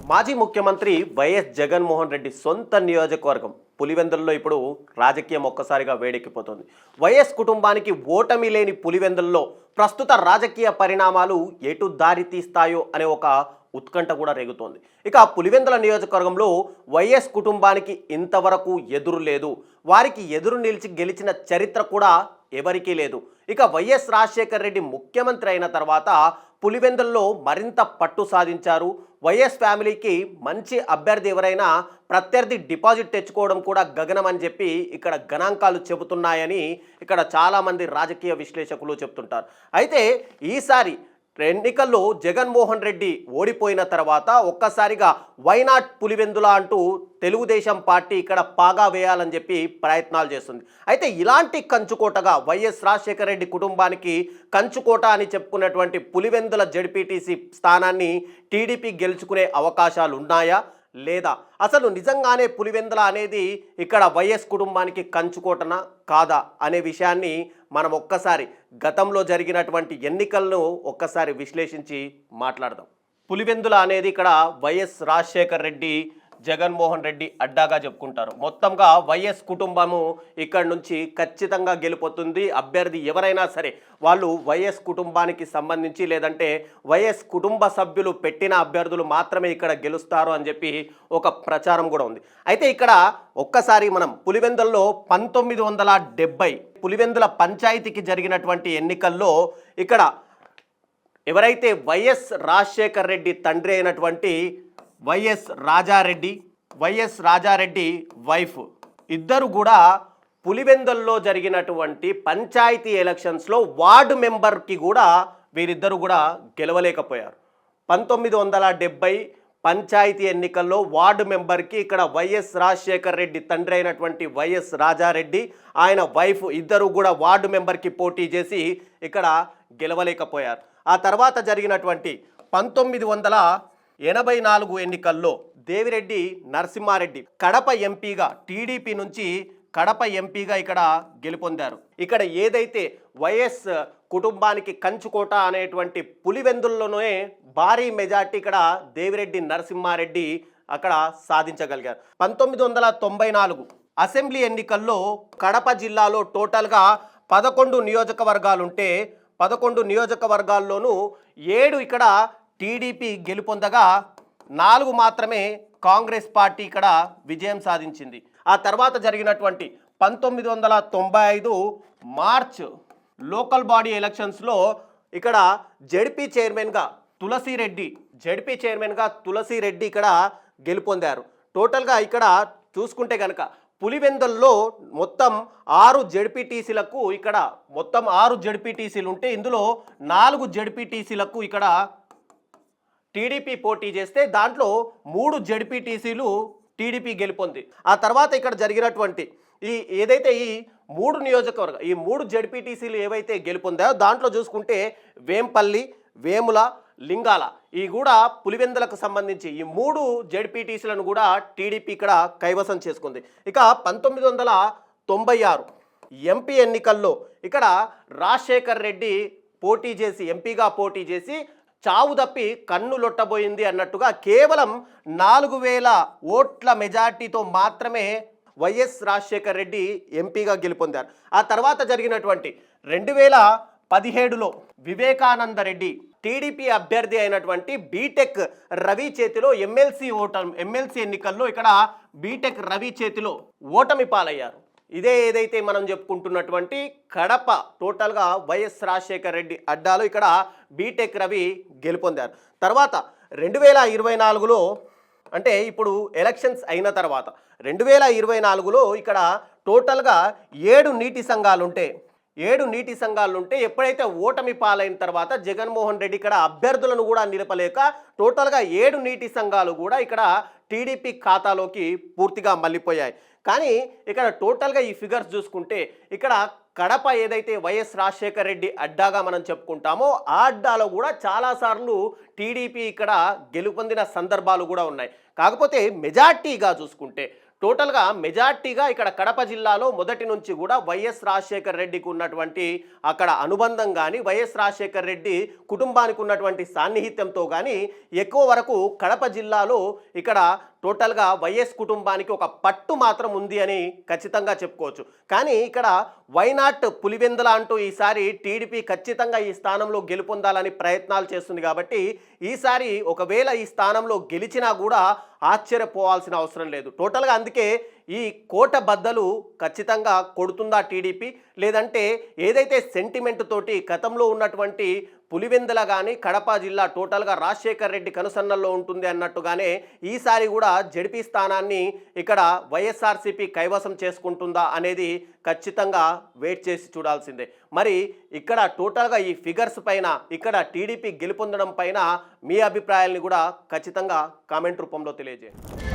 మాజీ ముఖ్యమంత్రి వైఎస్ జగన్మోహన్ రెడ్డి సొంత నియోజకవర్గం పులివెందుల్లో ఇప్పుడు రాజకీయం ఒక్కసారిగా వేడెక్కిపోతుంది. వైఎస్ కుటుంబానికి ఓటమి లేని పులివెందుల్లో ప్రస్తుత రాజకీయ పరిణామాలు ఎటు దారి తీస్తాయో అనే ఒక ఉత్కంఠ కూడా రేగుతోంది. ఇక పులివెందుల నియోజకవర్గంలో వైఎస్ కుటుంబానికి ఇంతవరకు ఎదురు లేదు. వారికి ఎదురు నిలిచి గెలిచిన చరిత్ర కూడా ఎవరికీ లేదు. ఇక వైఎస్ రాజశేఖర్ రెడ్డి ముఖ్యమంత్రి అయిన తర్వాత పులివెందుల్లో మరింత పట్టు సాధించారు. వైఎస్ ఫ్యామిలీకి మంచి అభ్యర్థి ఎవరైనా ప్రత్యర్థి డిపాజిట్ తెచ్చుకోవడం కూడా గగనమని చెప్పి ఇక్కడ గణాంకాలు చెబుతున్నాయని ఇక్కడ చాలామంది రాజకీయ విశ్లేషకులు చెప్తుంటారు. అయితే ఈసారి ఎన్నికల్లో జగన్మోహన్ రెడ్డి ఓడిపోయిన తర్వాత ఒక్కసారిగా వైనాట్ పులివెందుల అంటూ తెలుగుదేశం పార్టీ ఇక్కడ పాగా వేయాలని చెప్పి ప్రయత్నాలు చేస్తుంది. అయితే ఇలాంటి కంచుకోటగా వైఎస్ రాజశేఖర రెడ్డి కుటుంబానికి కంచుకోట అని చెప్పుకున్నటువంటి పులివెందుల జెడ్పీటీసీ స్థానాన్ని టీడీపీ గెలుచుకునే అవకాశాలు ఉన్నాయా లేదా, అసలు నిజంగానే పులివెందుల అనేది ఇక్కడ వైఎస్ కుటుంబానికి కంచుకోటనా కాదా అనే విషయాన్ని మనం ఒక్కసారి గతంలో జరిగినటువంటి ఎన్నికలను ఒక్కసారి విశ్లేషించి మాట్లాడదాం. పులివెందుల అనేది ఇక్కడ వైఎస్ రాజశేఖర్ రెడ్డి జగన్మోహన్ రెడ్డి అడ్డాగా చెప్పుకుంటారు. మొత్తంగా వైఎస్ కుటుంబము ఇక్కడ నుంచి ఖచ్చితంగా గెలుపొతుంది. అభ్యర్థి ఎవరైనా సరే వాళ్ళు వైఎస్ కుటుంబానికి సంబంధించి లేదంటే వైఎస్ కుటుంబ సభ్యులు పెట్టిన అభ్యర్థులు మాత్రమే ఇక్కడ గెలుస్తారు అని చెప్పి ఒక ప్రచారం కూడా ఉంది. అయితే ఇక్కడ ఒక్కసారి మనం పులివెందుల్లో 1970 పులివెందుల పంచాయతీకి జరిగినటువంటి ఎన్నికల్లో ఇక్కడ ఎవరైతే వైఎస్ రాజశేఖర్ రెడ్డి తండ్రి అయినటువంటి వైఎస్ రాజారెడ్డి వైఫ్ ఇద్దరు కూడా పులివెందుల్లో జరిగినటువంటి పంచాయతీ ఎలక్షన్స్లో వార్డు మెంబర్కి కూడా వీరిద్దరు కూడా గెలవలేకపోయారు. 1970 పంచాయతీ ఎన్నికల్లో వార్డు మెంబర్కి ఇక్కడ వైఎస్ రాజశేఖర్ రెడ్డి తండ్రి అయినటువంటి వైఎస్ రాజారెడ్డి ఆయన వైఫ్ ఇద్దరు కూడా వార్డు మెంబర్కి పోటీ చేసి ఇక్కడ గెలవలేకపోయారు. ఆ తర్వాత జరిగినటువంటి 1984 ఎన్నికల్లో దేవిరెడ్డి నరసింహారెడ్డి కడప ఎంపీగా టీడీపీ నుంచి కడప ఎంపీగా ఇక్కడ గెలుపొందారు. ఇక్కడ ఏదైతే వైఎస్ కుటుంబానికి కంచుకోట అనేటువంటి పులివెందుల్లోనే భారీ మెజార్టీ ఇక్కడ దేవిరెడ్డి నరసింహారెడ్డి అక్కడ సాధించగలిగారు. 1994 అసెంబ్లీ ఎన్నికల్లో కడప జిల్లాలో టోటల్గా 11 నియోజకవర్గాలుంటే 11 నియోజకవర్గాల్లోనూ 7 ఇక్కడ టీడీపీ గెలుపొందగా 4 మాత్రమే కాంగ్రెస్ పార్టీ ఇక్కడ విజయం సాధించింది. ఆ తర్వాత జరిగినటువంటి 1995 మార్చ్ లోకల్ బాడీ ఎలక్షన్స్లో ఇక్కడ జెడ్పీ చైర్మన్గా తులసిరెడ్డి ఇక్కడ గెలుపొందారు. టోటల్గా ఇక్కడ చూసుకుంటే కనుక పులివెందుల్లో మొత్తం 6 జెడ్పీటీసీలకు ఇక్కడ మొత్తం 6 జెడ్పీటీసీలు ఉంటే ఇందులో 4 జెడ్పీటీసీలకు ఇక్కడ టీడీపీ పోటీ చేస్తే దాంట్లో 3 జెడ్పీటీసీలు టీడీపీ గెలుపొంది. ఆ తర్వాత ఇక్కడ జరిగినటువంటి ఏదైతే ఈ 3 జెడ్పీటీసీలు ఏవైతే గెలుపొందాయో దాంట్లో చూసుకుంటే వేంపల్లి, వేముల, లింగాల ఈ కూడా పులివెందులకు సంబంధించి ఈ 3 జెడ్పీటీసీలను కూడా టీడీపీ ఇక్కడ కైవసం చేసుకుంది. ఇక 1996 ఎంపీ ఎన్నికల్లో ఇక్కడ రాజశేఖర్ రెడ్డి ఎంపీగా పోటీ చేసి చావు తప్పి కన్ను లొట్టబోయింది అన్నట్టుగా కేవలం 4000 ఓట్ల మెజార్టీతో మాత్రమే వైఎస్ రాజశేఖర్ రెడ్డి ఎంపీగా గెలుపొందారు. ఆ తర్వాత జరిగినటువంటి 2017లో వివేకానంద రెడ్డి టీడీపీ అభ్యర్థి అయినటువంటి బీటెక్ రవి చేతిలో ఎమ్మెల్సీ ఎన్నికల్లో ఇక్కడ బీటెక్ రవి చేతిలో ఓటమి పాలయ్యారు. ఇదే ఏదైతే మనం చెప్పుకుంటున్నటువంటి కడప టోటల్గా వైఎస్ రాజశేఖర్ రెడ్డి అడ్డాలో ఇక్కడ బీటెక్ రవి గెలుపొందారు. తర్వాత 2024లో అంటే ఇప్పుడు ఎలక్షన్స్ అయిన తర్వాత 2024లో ఇక్కడ టోటల్గా 7 నీటి సంఘాలుంటే ఎప్పుడైతే ఓటమి పాలైన తర్వాత జగన్మోహన్ రెడ్డి ఇక్కడ అభ్యర్థులను కూడా నిలపలేక టోటల్గా 7 నీటి సంఘాలు కూడా ఇక్కడ టీడీపీ ఖాతాలోకి పూర్తిగా మళ్ళీపోయాయి. కానీ ఇక్కడ టోటల్గా ఈ ఫిగర్స్ చూసుకుంటే ఇక్కడ కడప ఏదైతే వైఎస్ రాజశేఖర్ రెడ్డి అడ్డాగా మనం చెప్పుకుంటామో ఆ అడ్డాలో కూడా చాలాసార్లు టీడీపీ ఇక్కడ గెలుపొందిన సందర్భాలు కూడా ఉన్నాయి. కాకపోతే మెజార్టీగా చూసుకుంటే టోటల్గా మెజార్టీగా ఇక్కడ కడప జిల్లాలో మొదటి నుంచి కూడా వైఎస్ రాజశేఖర్ రెడ్డికి ఉన్నటువంటి అక్కడ అనుబంధం కానీ వైఎస్ రాజశేఖర్ రెడ్డి కుటుంబానికి ఉన్నటువంటి సాన్నిహిత్యంతో కానీ ఎక్కువ వరకు కడప జిల్లాలో ఇక్కడ టోటల్గా వైఎస్ కుటుంబానికి ఒక పట్టు మాత్రం ఉంది అని ఖచ్చితంగా చెప్పుకోవచ్చు. కానీ ఇక్కడ వైనాట్ పులివెందుల అంటూ ఈసారి టీడీపీ ఖచ్చితంగా ఈ స్థానంలో గెలుపొందాలని ప్రయత్నాలు చేస్తుంది. కాబట్టి ఈసారి ఒకవేళ ఈ స్థానంలో గెలిచినా కూడా ఆశ్చర్యపోవాల్సిన అవసరం లేదు. టోటల్గా అందుకే ఈ కోట బద్దలు ఖచ్చితంగా కొడుతుందా టీడీపీ, లేదంటే ఏదైతే సెంటిమెంట్ తోటి గతంలో ఉన్నటువంటి పులివెందుల కానీ కడప జిల్లా టోటల్గా రాజశేఖర్ రెడ్డి కనుసన్నల్లో ఉంటుంది అన్నట్టుగానే ఈసారి కూడా జడ్పీ స్థానాన్ని ఇక్కడ వైఎస్ఆర్సీపీ కైవసం చేసుకుంటుందా అనేది ఖచ్చితంగా వెయిట్ చేసి చూడాల్సిందే. మరి ఇక్కడ టోటల్గా ఈ ఫిగర్స్ పైన ఇక్కడ టీడీపీ గెలుపొందడం పైన మీ అభిప్రాయాల్ని కూడా ఖచ్చితంగా కామెంట్ రూపంలో తెలియజేయండి.